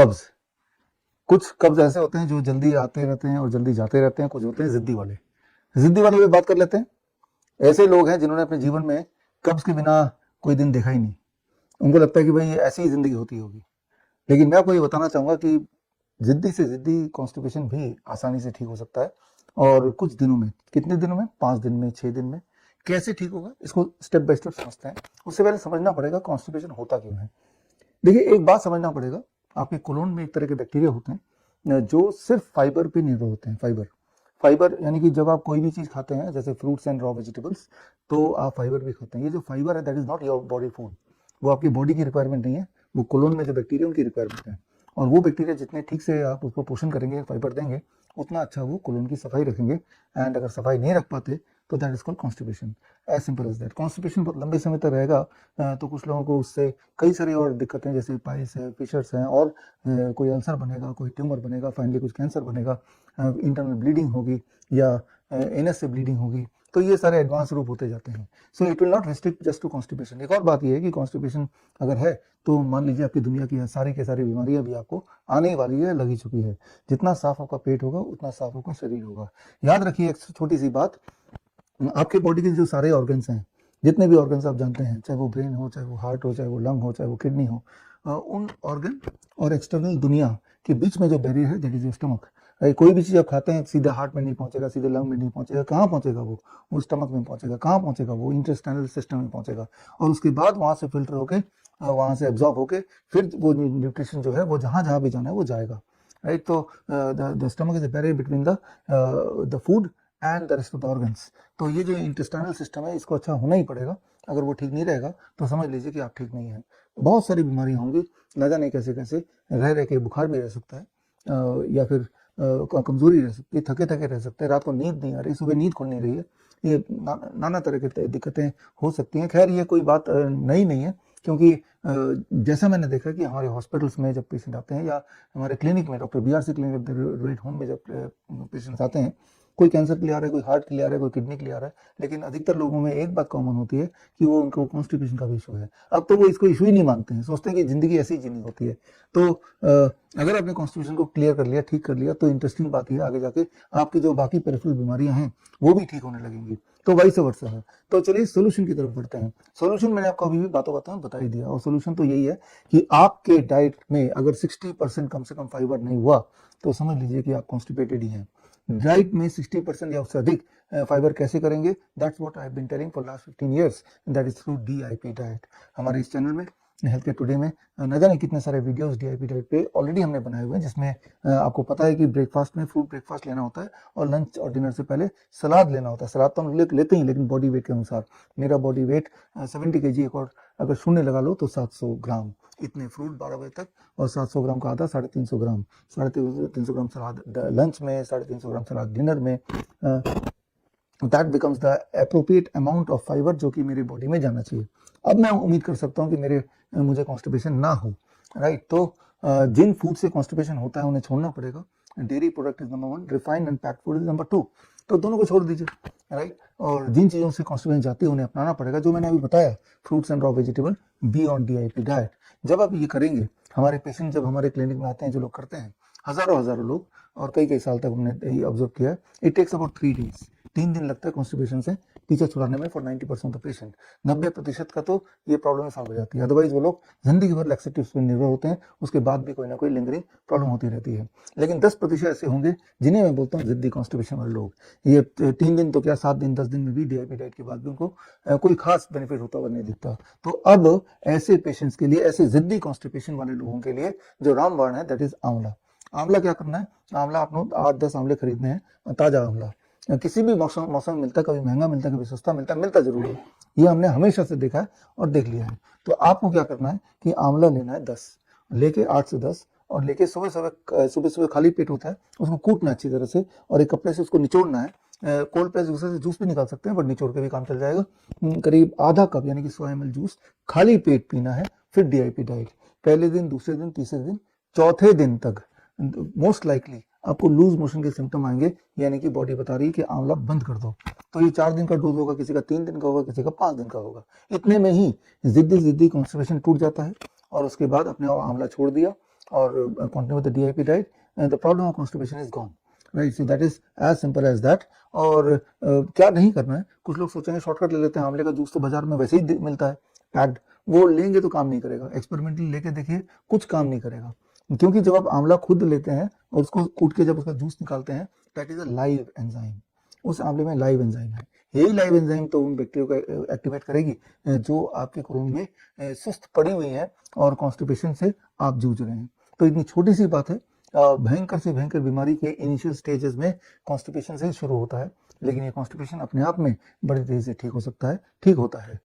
कब्ज। कुछ कब्ज ऐसे होते हैं जो जल्दी आते रहते हैं और जल्दी जाते रहते हैं, कुछ होते हैं जिद्दी वाले। जिद्दी वाले पे बात कर लेते हैं। ऐसे लोग हैं जिन्होंने अपने जीवन में कब्ज के बिना कोई दिन देखा ही नहीं। उनको लगता है कि भाई ऐसी ही जिंदगी होती होगी। लेकिन मैं आपको ये बताना चाहूंगा कि जिद्दी से जिद्दी कॉन्स्टिपेशन भी आसानी से ठीक हो सकता है, और कुछ दिनों में। कितने दिनों में? 5 दिन में, 6 दिन में। कैसे ठीक होगा इसको स्टेप बाय स्टेप समझते हैं। उससे पहले समझना पड़ेगा कॉन्स्टिपेशन होता क्यों है। देखिए, एक बात समझना पड़ेगा, आपके कोलोन में एक तरह के बैक्टीरिया होते हैं जो सिर्फ फाइबर पे निर्भर होते हैं। फाइबर फाइबर यानी कि जब आप कोई भी चीज खाते हैं, जैसे फ्रूट्स एंड रॉ वेजिटेबल्स, तो आप फाइबर भी खाते हैं। ये जो फाइबर है that is not your body food, वो आपकी बॉडी की रिक्वायरमेंट नहीं है, वो कोलोन में जो बैक्टीरिया उनकी रिक्वायरमेंट है। और वो बैक्टीरिया जितने ठीक से आप उसको पोषण करेंगे, फाइबर देंगे, उतना अच्छा वो कोलोन की सफाई रखेंगे। एंड अगर सफाई नहीं रख पाते तो that is called constipation. As simple as that. Constipation बहुत लंबे समय तक रहेगा तो कुछ लोगों को उससे कई सारी और दिक्कतें, जैसे पाइल्स है, फिशर्स हैं, और कोई अल्सर बनेगा, कोई ट्यूमर बनेगा, फाइनली कुछ कैंसर बनेगा, इंटरनल ब्लीडिंग होगी, या एनएस से ब्लीडिंग होगी। तो ये सारे एडवांस रूप होते जाते हैं। So it will not restrict just to constipation. एक और बात ये है कि कॉन्स्टिपेशन अगर है तो मान लीजिए आपकी दुनिया की सारी के सारी बीमारियां भी आपको आने ही वाली है, लगी चुकी है। जितना साफ आपका पेट होगा उतना साफ आपका शरीर होगा। याद रखिए एक छोटी सी बात, आपके बॉडी के जो सारे ऑर्गन्स हैं, जितने भी ऑर्गन्स आप जानते हैं, चाहे वो ब्रेन हो, चाहे वो हार्ट हो, चाहे वो लंग हो, चाहे वो किडनी हो, उन ऑर्गन और एक्सटर्नल दुनिया के बीच में जो बैरियर है दैट इज योर स्टमक। कोई भी चीज आप खाते हैं सीधे हार्ट में नहीं पहुंचेगा, सीधे लंग में नहीं पहुंचेगा। कहाँ पहुंचेगा? वो स्टमक में पहुंचेगा। कहाँ पहुंचेगा? वो इंटेस्टाइनल सिस्टम में पहुंचेगा, और उसके बाद वहां से फिल्टर होके, वहां से एब्जॉर्ब होके, फिर वो न्यूट्रिशन जो है वो जहां जहां भी जाना है वो जाएगा। राइट। तो the stomach is a barrier between the food and the rest of the organs. तो ये जो इंटेस्टाइनल सिस्टम है इसको अच्छा होना ही पड़ेगा। अगर वो ठीक नहीं रहेगा तो समझ लीजिए कि आप ठीक नहीं है। बहुत सारी बीमारियां होंगी, ना जाने कैसे कैसे। रह रह के बुखार भी रह सकता है, या फिर कमजोरी रह सकती है, थके थके रह सकते हैं, रात को नींद नहीं आ रही, सुबह नींद खुल नहीं रही है। ये नाना तरह की दिक्कतें हो सकती हैं। खैर, ये कोई बात नई नहीं है, क्योंकि जैसा मैंने देखा कि हमारे हॉस्पिटल्स में जब पेशेंट आते हैं, या हमारे क्लिनिक में, doctor BRC clinic rate home में जब पेशेंट्स आते हैं, कोई कैंसर के लिए आ रहा है, कोई हार्ट के लिए आ रहा है, कोई किडनी के लिए आ रहा है, लेकिन अधिकतर लोगों में एक बात कॉमन होती है कि वो उनको कॉन्स्टिपेशन का भी इशू है। अब तो वो इसको इशू ही नहीं मानते हैं, सोचते हैं कि जिंदगी ऐसी ही जीनी होती है। तो अगर आपने कॉन्स्टिपेशन को क्लियर कर लिया, ठीक कर लिया, तो इंटरेस्टिंग बात यह आगे जाके आपकी जो बाकी पेरिफेरल बीमारियां हैं वो भी ठीक होने लगेंगी। तो वाइस वर्सा है। तो चलिए सोल्यूशन की तरफ बढ़ते हैं। सोल्यूशन मैंने आपको अभी भी बातों बातों बता ही दिया, और सोल्यूशन तो यही है कि आपके डाइट में अगर 60% कम से कम फाइबर नहीं हुआ तो समझ लीजिए कि आप कॉन्स्टिपेटेड ही हैं। डाइट में 60% या उससे अधिक फाइबर कैसे करेंगे? That's what I have been telling for last 15 years, that is through DIP diet. हमारे इस चैनल में हेल्थ केयर टुडे में न जाने कितने सारे वीडियोस DIP डाइट पे ऑलरेडी हमने बनाए हुए हैं, जिसमें आपको पता है कि ब्रेकफास्ट में फ्रूट ब्रेकफास्ट लेना होता है, और लंच और डिनर से पहले सलाद लेना होता है। सलाद तो हम लेते ही, लेकिन बॉडी वेट के अनुसार। मेरा बॉडी वेट 70 kg, एक और अगर शून्य लगा लो तो 700 ग्राम। इतने फ्रूट 12 बजे तक, और 700 ग्राम का आधा 350 ग्राम, 350 ग्राम सलाद लंच में, 350 ग्राम सलाद डिनर में। That becomes the appropriate amount of fibre जो कि मेरी बॉडी में जाना चाहिए। अब मैं उम्मीद कर सकता हूँ कि मुझे कॉन्स्टिपेशन ना हो। राइट। तो जिन फूड से कॉन्स्टिपेशन होता है उन्हें छोड़ना पड़ेगा। Dairy product is number 1, refined and packed food is number 2। तो दोनों को छोड़ दीजिए। राइट। और जिन चीज़ों से कॉन्स्टिपेशन जाती है उन्हें अपनाना पड़ेगा, जो मैंने अभी बताया, fruits and raw vegetable, be on DIP diet. जब आप ये करेंगे, हमारे पेशेंट जब हमारे क्लिनिक में आते हैं, जो लोग करते हैं, हजारों लोग, और कई साल तक हमने यही ऑब्जर्व किया है, इट टेक्स अबाउट 3 days, 3 दिन लगता है कॉन्स्टिपेशन से पीछे छुड़ाने में फॉर 90% ऑफ पेशेंट। 90% का तो ये प्रॉब्लम सॉल्व हो जाती है। अदरवाइज वो लोग जिंदगी भर लैक्सेटिव्स पर निर्भर होते हैं, उसके बाद भी कोई ना कोई लिंगरिंग प्रॉब्लम होती रहती है। लेकिन 10% ऐसे होंगे जिन्हें मैं बोलता हूँ जिद्दी कॉन्स्टिपेशन वाले लोग। ये 3 दिन तो क्या, 7 दिन 10 दिन में भी DIP डाइट के बाद भी उनको कोई खास बेनिफिट होता हुआ नहीं दिखता। तो अब ऐसे पेशेंट्स के लिए, ऐसे जिद्दी कॉन्स्टिपेशन वाले लोगों के लिए जो रामबाण है दैट इज आंवला। आंवला क्या करना है? आंवला आपको 8-10 आंवले खरीदने हैं, ताजा आंवला। किसी भी मौसम में मिलता है, कभी महंगा मिलता है, कभी सस्ता मिलता है, मिलता जरूर है। ये हमने हमेशा से देखा है और देख लिया है। तो आपको क्या करना है कि आंवला लेना है 10, लेके 8 से 10, और लेके सुबह खाली पेट होता है, उसको कूटना अच्छी तरह से, और एक कपड़े से उसको निचोड़ना है। कोल्ड प्रेस जूसर से जूस भी निकाल सकते हैं, बट निचोड़ के भी काम चल जाएगा। करीब आधा कप यानी कि 100 ml जूस खाली पेट पीना है। फिर DIP डाइट पहले दिन, दूसरे दिन, तीसरे दिन, चौथे दिन तक मोस्ट लाइकली आपको लूज मोशन के सिम्टम आएंगे, यानी कि बॉडी बता रही है कि आंवला बंद कर दो। तो ये 4 दिन का डोज होगा, किसी का 3 दिन का होगा, किसी का 5 दिन का होगा। इतने में ही जिद्दी कॉन्स्टिपेशन टूट जाता है, और उसके बाद अपने आंवला छोड़ दिया, और continue with the DIP diet, the problem of constipation is gone, right. So that is as simple as that. और क्या नहीं करना है, कुछ लोग सोचेंगे शॉर्टकट ले लेते हैं, आंवले का जूस तो बाजार में वैसे ही मिलता है पैक्ड, वो लेंगे तो काम नहीं करेगा। एक्सपेरिमेंटली लेके देखिए, कुछ काम नहीं करेगा, क्योंकि जब आप आंवला खुद लेते हैं और उसको कूट के जब उसका जूस निकालते हैं, that is a live enzyme, उस आंवले में लाइव एंजाइम है। यही लाइव एंजाइम तो उन बैक्टीरिया को एक्टिवेट करेगी जो आपके खून में सुस्त पड़ी हुई है और कॉन्स्टिपेशन से आप जूझ रहे हैं। तो इतनी छोटी सी बात है, भयंकर से भयंकर बीमारी के इनिशियल स्टेजेस में कॉन्स्टिपेशन से ही शुरू होता है, लेकिन ये कॉन्स्टिपेशन अपने आप में बड़ी तेजी से ठीक हो सकता है, ठीक होता है।